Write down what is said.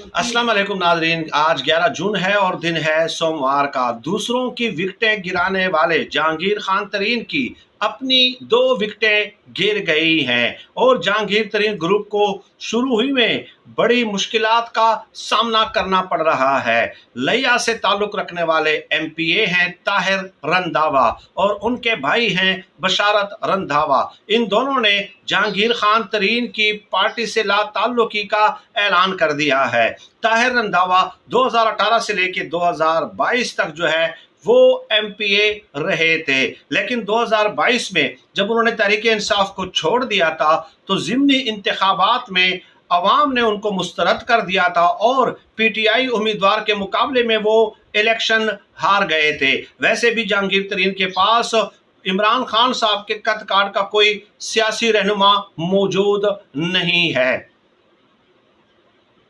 अस्सलाम वालेकुम नाजरीन। आज 11 जून है और दिन है सोमवार का। दूसरों की विकेटें गिराने वाले जहांगीर खान तरीन की अपनी 2 विकेटें गिर गई हैं और जहांगीर तरीन ग्रुप को शुरू हुई में बड़ी मुश्किलात का सामना करना पड़ रहा है। लिया से ताल्लुक रखने वाले एमपीए हैं ताहिर रंधावा और उनके भाई हैं बशारत रंधावा। इन दोनों ने जहांगीर खान तरीन की पार्टी से ला ताल्लुकी का ऐलान कर दिया है। ताहिर रंधावा 2018 से लेकर 2022 तक जो है वो एमपीए रहे थे, लेकिन 2022 में जब उन्होंने तहरीक इंसाफ को छोड़ दिया था तो ज़िमनी इंतखाबात में अवाम ने उनको मुस्तरद कर दिया था और पीटीआई उम्मीदवार के मुकाबले में वो इलेक्शन हार गए थे। वैसे भी जहांगीर तरीन के पास इमरान खान साहब के कद काठ का कोई सियासी रहनुमा मौजूद नहीं है।